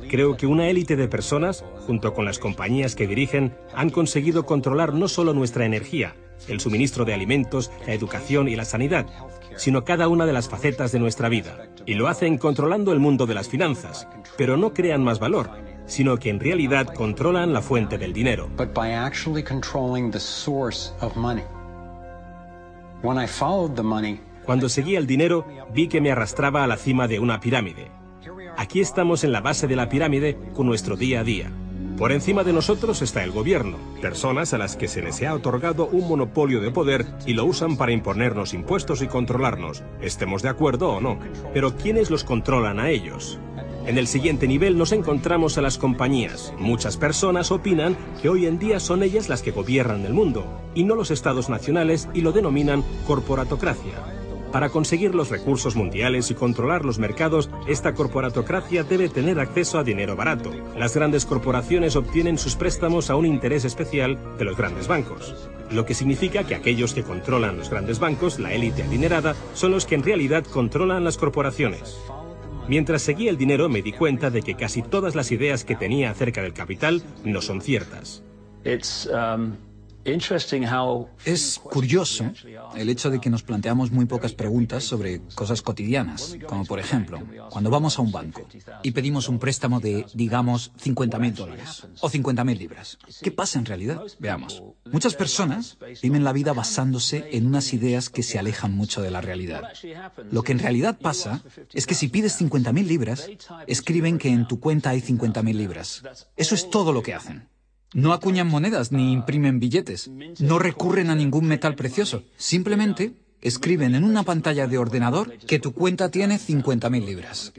Creo que una élite de personas, junto con las compañías que dirigen, han conseguido controlar no solo nuestra energía, el suministro de alimentos, la educación y la sanidad, sino cada una de las facetas de nuestra vida. Y lo hacen controlando el mundo de las finanzas, pero no crean más valor, sino que en realidad controlan la fuente del dinero. Cuando seguía el dinero, vi que me arrastraba a la cima de una pirámide. Aquí estamos en la base de la pirámide con nuestro día a día. Por encima de nosotros está el gobierno, personas a las que se les ha otorgado un monopolio de poder y lo usan para imponernos impuestos y controlarnos, estemos de acuerdo o no. Pero ¿quiénes los controlan a ellos? En el siguiente nivel nos encontramos a las compañías. Muchas personas opinan que hoy en día son ellas las que gobiernan el mundo, y no los estados nacionales, y lo denominan corporatocracia. Para conseguir los recursos mundiales y controlar los mercados, esta corporatocracia debe tener acceso a dinero barato. Las grandes corporaciones obtienen sus préstamos a un interés especial de los grandes bancos, lo que significa que aquellos que controlan los grandes bancos, la élite adinerada, son los que en realidad controlan las corporaciones. Mientras seguía el dinero me di cuenta de que casi todas las ideas que tenía acerca del capital no son ciertas. Es curioso el hecho de que nos planteamos muy pocas preguntas sobre cosas cotidianas, como por ejemplo, cuando vamos a un banco y pedimos un préstamo de, digamos, $50.000 o 50.000 libras. ¿Qué pasa en realidad? Veamos. Muchas personas viven la vida basándose en unas ideas que se alejan mucho de la realidad. Lo que en realidad pasa es que si pides 50.000 libras, escriben que en tu cuenta hay 50.000 libras. Eso es todo lo que hacen. No acuñan monedas ni imprimen billetes. No recurren a ningún metal precioso. Simplemente escriben en una pantalla de ordenador que tu cuenta tiene 50.000 libras.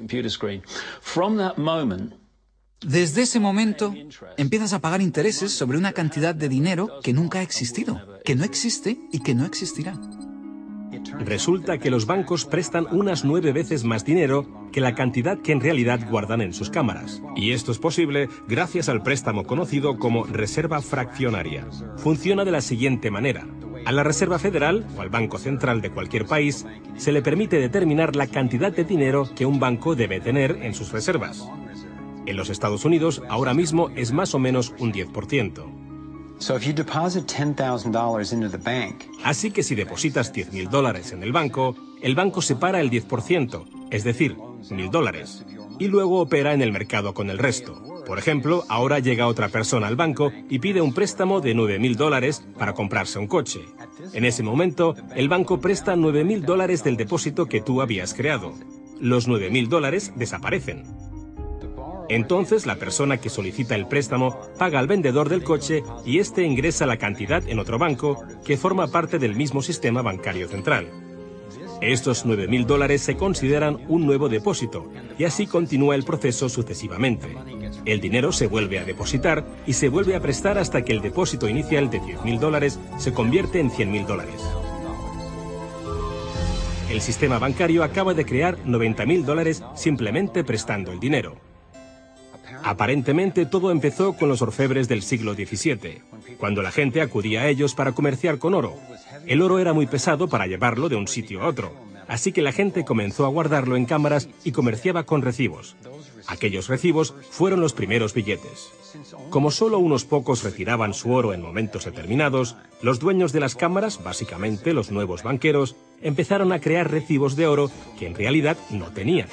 Desde ese momento empiezas a pagar intereses sobre una cantidad de dinero que nunca ha existido, que no existe y que no existirá. Resulta que los bancos prestan unas 9 veces más dinero que la cantidad que en realidad guardan en sus cámaras. Y esto es posible gracias al préstamo conocido como reserva fraccionaria. Funciona de la siguiente manera. A la Reserva Federal, o al Banco Central de cualquier país, se le permite determinar la cantidad de dinero que un banco debe tener en sus reservas. En los Estados Unidos, ahora mismo es más o menos un 10%. Así que si depositas $10.000 en el banco separa el 10%, es decir, $1.000, y luego opera en el mercado con el resto. Por ejemplo, ahora llega otra persona al banco y pide un préstamo de $9.000 para comprarse un coche. En ese momento, el banco presta $9.000 del depósito que tú habías creado. Los $9.000 desaparecen. Entonces, la persona que solicita el préstamo paga al vendedor del coche y éste ingresa la cantidad en otro banco que forma parte del mismo sistema bancario central. Estos $9.000 se consideran un nuevo depósito y así continúa el proceso sucesivamente. El dinero se vuelve a depositar y se vuelve a prestar hasta que el depósito inicial de $10.000 se convierte en $100.000. El sistema bancario acaba de crear $90.000 simplemente prestando el dinero. Aparentemente todo empezó con los orfebres del siglo XVII, cuando la gente acudía a ellos para comerciar con oro. El oro era muy pesado para llevarlo de un sitio a otro, así que la gente comenzó a guardarlo en cámaras y comerciaba con recibos. Aquellos recibos fueron los primeros billetes. Como solo unos pocos retiraban su oro en momentos determinados, los dueños de las cámaras, básicamente los nuevos banqueros, empezaron a crear recibos de oro que en realidad no tenían.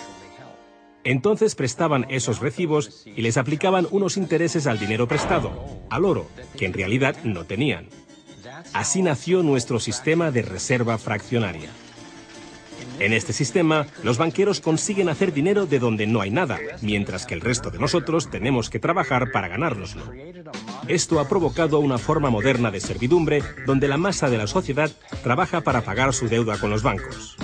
Entonces prestaban esos recibos y les aplicaban unos intereses al dinero prestado, al oro, que en realidad no tenían. Así nació nuestro sistema de reserva fraccionaria. En este sistema, los banqueros consiguen hacer dinero de donde no hay nada, mientras que el resto de nosotros tenemos que trabajar para ganárnoslo. Esto ha provocado una forma moderna de servidumbre donde la masa de la sociedad trabaja para pagar su deuda con los bancos.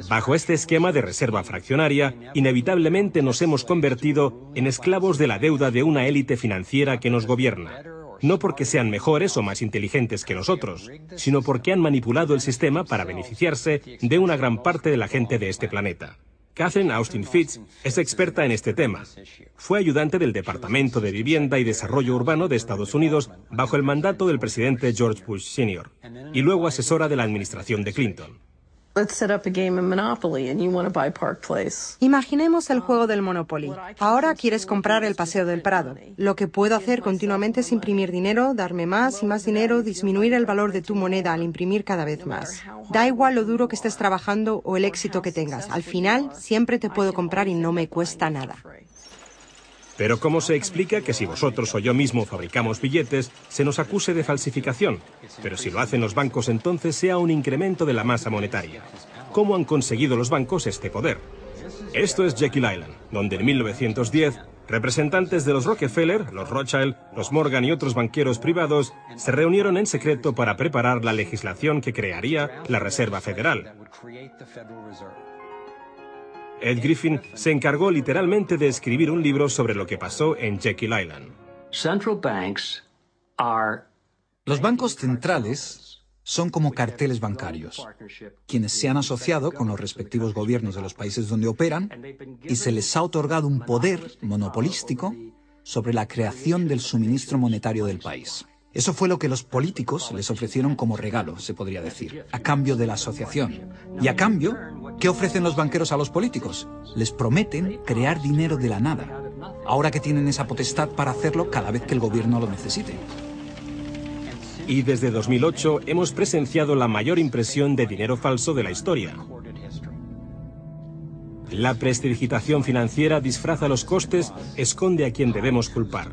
Bajo este esquema de reserva fraccionaria, inevitablemente nos hemos convertido en esclavos de la deuda de una élite financiera que nos gobierna. No porque sean mejores o más inteligentes que nosotros, sino porque han manipulado el sistema para beneficiarse de una gran parte de la gente de este planeta. Catherine Austin Fitts es experta en este tema. Fue ayudante del Departamento de Vivienda y Desarrollo Urbano de Estados Unidos bajo el mandato del presidente George Bush Sr. y luego asesora de la administración de Clinton. Imaginemos el juego del Monopoly. Ahora quieres comprar el Paseo del Prado. Lo que puedo hacer continuamente es imprimir dinero, darme más y más dinero, disminuir el valor de tu moneda al imprimir cada vez más. Da igual lo duro que estés trabajando o el éxito que tengas. Al final, siempre te puedo comprar y no me cuesta nada. Pero ¿cómo se explica que si vosotros o yo mismo fabricamos billetes, se nos acuse de falsificación? Pero si lo hacen los bancos, entonces sea un incremento de la masa monetaria. ¿Cómo han conseguido los bancos este poder? Esto es Jekyll Island, donde en 1910, representantes de los Rockefeller, los Rothschild, los Morgan y otros banqueros privados se reunieron en secreto para preparar la legislación que crearía la Reserva Federal. Ed Griffin se encargó literalmente de escribir un libro sobre lo que pasó en Jekyll Island. Los bancos centrales son como carteles bancarios, quienes se han asociado con los respectivos gobiernos de los países donde operan y se les ha otorgado un poder monopolístico sobre la creación del suministro monetario del país. Eso fue lo que los políticos les ofrecieron como regalo, se podría decir, a cambio de la asociación. Y a cambio, ¿qué ofrecen los banqueros a los políticos? Les prometen crear dinero de la nada, ahora que tienen esa potestad para hacerlo cada vez que el gobierno lo necesite. Y desde 2008 hemos presenciado la mayor impresión de dinero falso de la historia. La prestidigitación financiera disfraza los costes, esconde a quien debemos culpar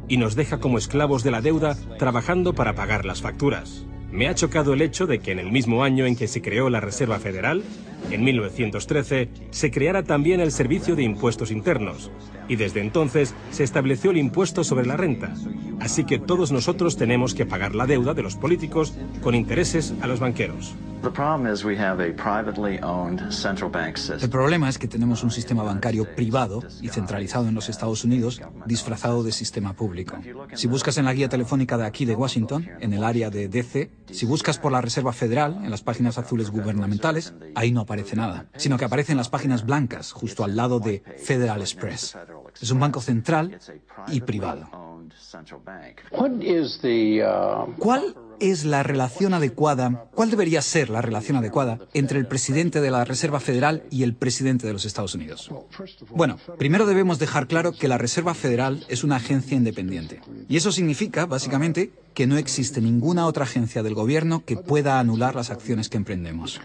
y nos deja como esclavos de la deuda trabajando para pagar las facturas. Me ha chocado el hecho de que en el mismo año en que se creó la Reserva Federal, en 1913, se creara también el Servicio de Impuestos Internos, y desde entonces se estableció el impuesto sobre la renta. Así que todos nosotros tenemos que pagar la deuda de los políticos con intereses a los banqueros. El problema es que tenemos un sistema bancario privado y centralizado en los Estados Unidos, disfrazado de sistema público. Si buscas en la guía telefónica de aquí de Washington, en el área de DC, si buscas por la Reserva Federal, en las páginas azules gubernamentales, ahí no aparece nada, sino que aparecen las páginas blancas, justo al lado de Federal Express. Es un banco central y privado. ¿Cuál es la relación adecuada, cuál debería ser la relación adecuada entre el presidente de la Reserva Federal y el presidente de los Estados Unidos? Bueno, primero debemos dejar claro que la Reserva Federal es una agencia independiente. Y eso significa, básicamente, que no existe ninguna otra agencia del gobierno que pueda anular las acciones que emprendemos.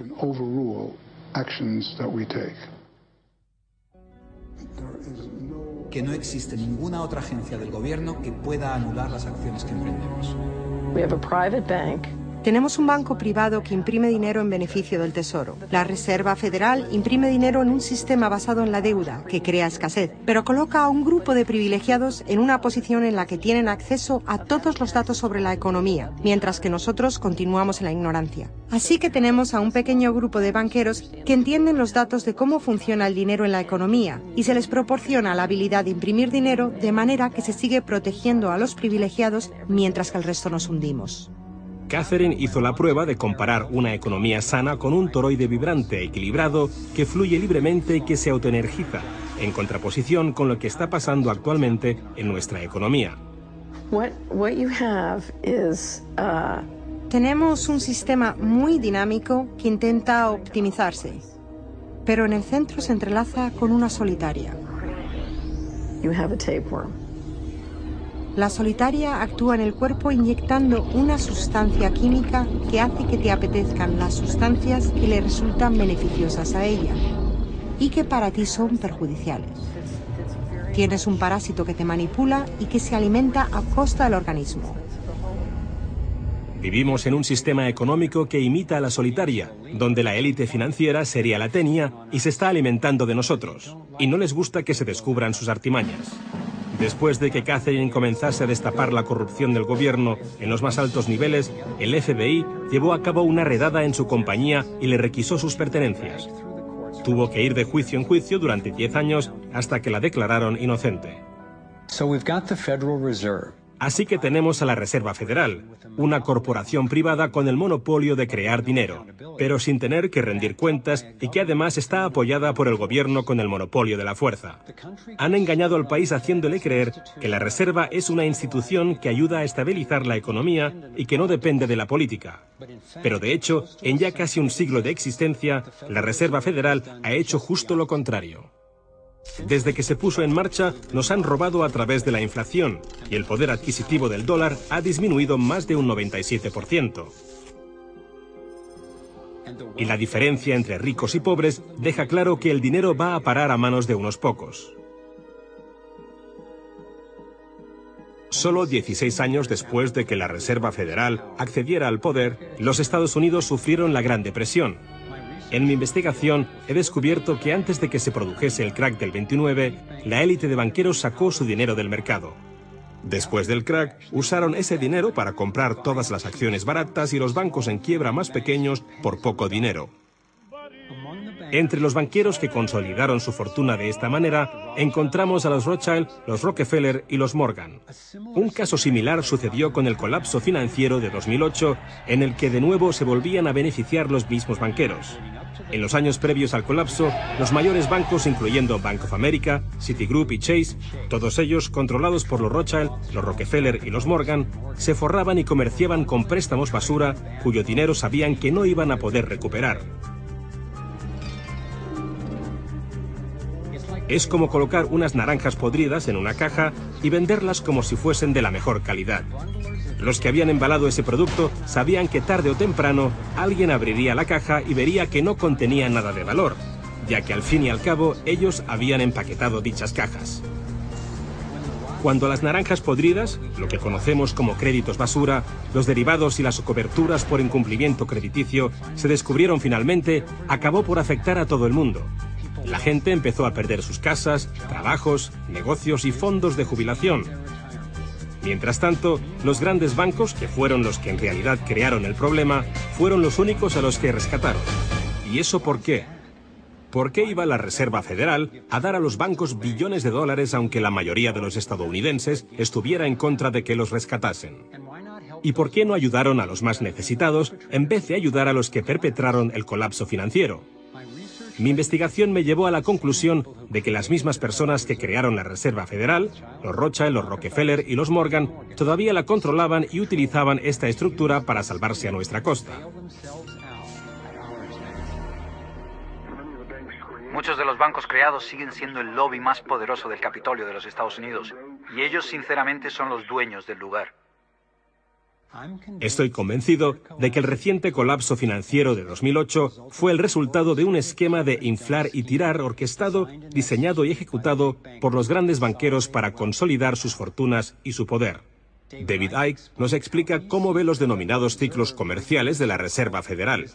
Que no existe ninguna otra agencia del gobierno que pueda anular las acciones que emprendemos. Tenemos un banco privado que imprime dinero en beneficio del Tesoro. La Reserva Federal imprime dinero en un sistema basado en la deuda, que crea escasez, pero coloca a un grupo de privilegiados en una posición en la que tienen acceso a todos los datos sobre la economía, mientras que nosotros continuamos en la ignorancia. Así que tenemos a un pequeño grupo de banqueros que entienden los datos de cómo funciona el dinero en la economía y se les proporciona la habilidad de imprimir dinero de manera que se sigue protegiendo a los privilegiados mientras que el resto nos hundimos. Catherine hizo la prueba de comparar una economía sana con un toroide vibrante, equilibrado, que fluye libremente y que se autoenergiza, en contraposición con lo que está pasando actualmente en nuestra economía. Tenemos un sistema muy dinámico que intenta optimizarse, pero en el centro se entrelaza con una solitaria. La solitaria actúa en el cuerpo inyectando una sustancia química que hace que te apetezcan las sustancias que le resultan beneficiosas a ella y que para ti son perjudiciales. Tienes un parásito que te manipula y que se alimenta a costa del organismo. Vivimos en un sistema económico que imita a la solitaria, donde la élite financiera sería la tenia y se está alimentando de nosotros, y no les gusta que se descubran sus artimañas. Después de que Catherine comenzase a destapar la corrupción del gobierno en los más altos niveles, el FBI llevó a cabo una redada en su compañía y le requisó sus pertenencias. Tuvo que ir de juicio en juicio durante 10 años hasta que la declararon inocente. Así que tenemos a la Reserva Federal, una corporación privada con el monopolio de crear dinero, pero sin tener que rendir cuentas y que además está apoyada por el gobierno con el monopolio de la fuerza. Han engañado al país haciéndole creer que la Reserva es una institución que ayuda a estabilizar la economía y que no depende de la política. Pero de hecho, en ya casi un siglo de existencia, la Reserva Federal ha hecho justo lo contrario. Desde que se puso en marcha, nos han robado a través de la inflación y el poder adquisitivo del dólar ha disminuido más de un 97%. Y la diferencia entre ricos y pobres deja claro que el dinero va a parar a manos de unos pocos. Solo 16 años después de que la Reserva Federal accediera al poder, los Estados Unidos sufrieron la Gran Depresión. En mi investigación he descubierto que antes de que se produjese el crack del 29, la élite de banqueros sacó su dinero del mercado. Después del crack, usaron ese dinero para comprar todas las acciones baratas y los bancos en quiebra más pequeños por poco dinero. Entre los banqueros que consolidaron su fortuna de esta manera, encontramos a los Rothschild, los Rockefeller y los Morgan. Un caso similar sucedió con el colapso financiero de 2008, en el que de nuevo se volvían a beneficiar los mismos banqueros. En los años previos al colapso, los mayores bancos, incluyendo Bank of America, Citigroup y Chase, todos ellos controlados por los Rothschild, los Rockefeller y los Morgan, se forraban y comerciaban con préstamos basura, cuyo dinero sabían que no iban a poder recuperar. Es como colocar unas naranjas podridas en una caja y venderlas como si fuesen de la mejor calidad. Los que habían embalado ese producto sabían que tarde o temprano alguien abriría la caja y vería que no contenía nada de valor, ya que al fin y al cabo ellos habían empaquetado dichas cajas. Cuando las naranjas podridas, lo que conocemos como créditos basura, los derivados y las coberturas por incumplimiento crediticio se descubrieron finalmente, acabó por afectar a todo el mundo. La gente empezó a perder sus casas, trabajos, negocios y fondos de jubilación. Mientras tanto, los grandes bancos, que fueron los que en realidad crearon el problema, fueron los únicos a los que rescataron. ¿Y eso por qué? ¿Por qué iba la Reserva Federal a dar a los bancos billones de dólares aunque la mayoría de los estadounidenses estuviera en contra de que los rescatasen? ¿Y por qué no ayudaron a los más necesitados en vez de ayudar a los que perpetraron el colapso financiero? Mi investigación me llevó a la conclusión de que las mismas personas que crearon la Reserva Federal, los Rothschild, los Rockefeller y los Morgan, todavía la controlaban y utilizaban esta estructura para salvarse a nuestra costa. Muchos de los bancos creados siguen siendo el lobby más poderoso del Capitolio de los Estados Unidos, y ellos sinceramente son los dueños del lugar. Estoy convencido de que el reciente colapso financiero de 2008 fue el resultado de un esquema de inflar y tirar orquestado, diseñado y ejecutado por los grandes banqueros para consolidar sus fortunas y su poder. David Icke nos explica cómo ve los denominados ciclos comerciales de la Reserva Federal.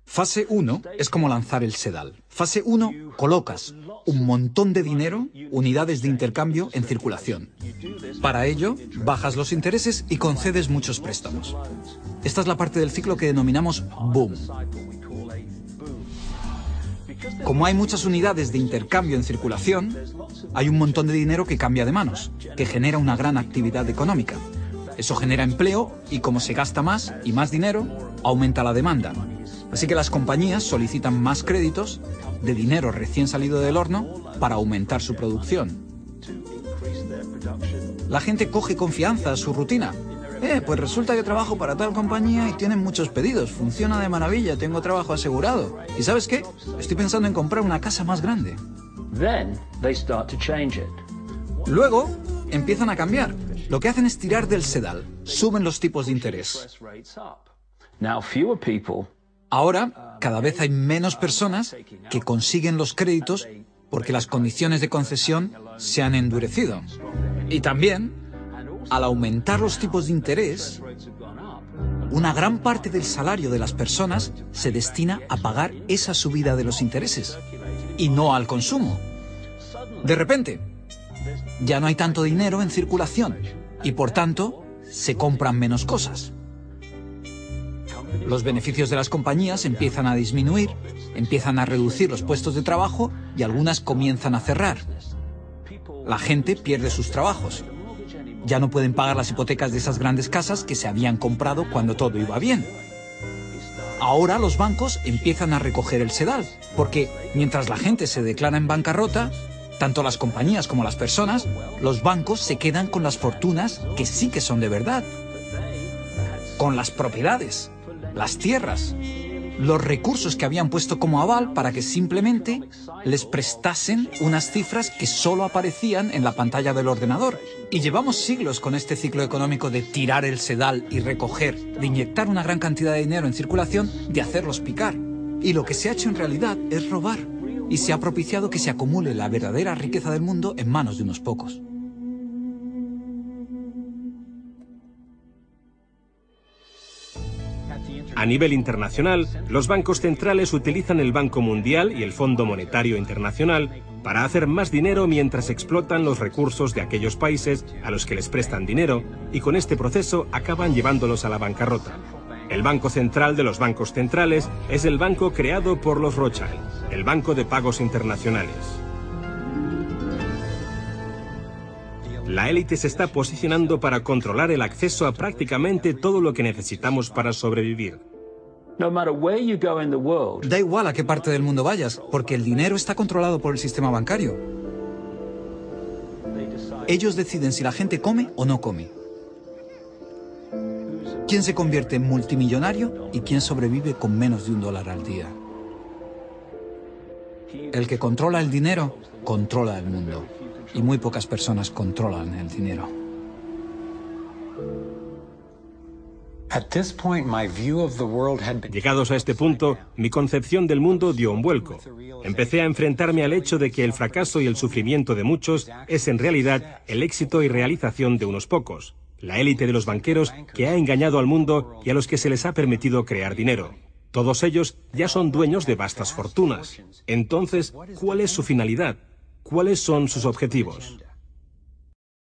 Fase 1 es como lanzar el sedal. Fase 1, colocas un montón de dinero, unidades de intercambio en circulación. Para ello, bajas los intereses y concedes muchos préstamos. Esta es la parte del ciclo que denominamos boom. Como hay muchas unidades de intercambio en circulación, hay un montón de dinero que cambia de manos, que genera una gran actividad económica. Eso genera empleo y como se gasta más y más dinero, aumenta la demanda. Así que las compañías solicitan más créditos de dinero recién salido del horno para aumentar su producción. La gente coge confianza a su rutina. Pues resulta que trabajo para tal compañía y tienen muchos pedidos. Funciona de maravilla, tengo trabajo asegurado. ¿Y sabes qué? Estoy pensando en comprar una casa más grande. Luego empiezan a cambiar. Lo que hacen es tirar del sedal. Suben los tipos de interés. Ahora, cada vez hay menos personas que consiguen los créditos porque las condiciones de concesión se han endurecido. Y también, al aumentar los tipos de interés, una gran parte del salario de las personas se destina a pagar esa subida de los intereses y no al consumo. De repente, ya no hay tanto dinero en circulación y, por tanto, se compran menos cosas. Los beneficios de las compañías empiezan a disminuir, empiezan a reducir los puestos de trabajo y algunas comienzan a cerrar. La gente pierde sus trabajos. Ya no pueden pagar las hipotecas de esas grandes casas que se habían comprado cuando todo iba bien. Ahora los bancos empiezan a recoger el sedal, porque mientras la gente se declara en bancarrota, tanto las compañías como las personas, los bancos se quedan con las fortunas que sí que son de verdad. Con las propiedades, las tierras, los recursos que habían puesto como aval para que simplemente les prestasen unas cifras que solo aparecían en la pantalla del ordenador. Y llevamos siglos con este ciclo económico de tirar el sedal y recoger, de inyectar una gran cantidad de dinero en circulación, de hacerlos picar. Y lo que se ha hecho en realidad es robar. Y se ha propiciado que se acumule la verdadera riqueza del mundo en manos de unos pocos. A nivel internacional, los bancos centrales utilizan el Banco Mundial y el Fondo Monetario Internacional para hacer más dinero mientras explotan los recursos de aquellos países a los que les prestan dinero y con este proceso acaban llevándolos a la bancarrota. El Banco Central de los bancos centrales es el banco creado por los Rothschild, el Banco de Pagos Internacionales. La élite se está posicionando para controlar el acceso a prácticamente todo lo que necesitamos para sobrevivir. Da igual a qué parte del mundo vayas, porque el dinero está controlado por el sistema bancario. Ellos deciden si la gente come o no come. Quién se convierte en multimillonario y quién sobrevive con menos de $1 al día. El que controla el dinero, controla el mundo. Y muy pocas personas controlan el dinero. Llegados a este punto, mi concepción del mundo dio un vuelco. Empecé a enfrentarme al hecho de que el fracaso y el sufrimiento de muchos es en realidad el éxito y realización de unos pocos, la élite de los banqueros que ha engañado al mundo y a los que se les ha permitido crear dinero. Todos ellos ya son dueños de vastas fortunas. Entonces, ¿cuál es su finalidad? ¿Cuáles son sus objetivos?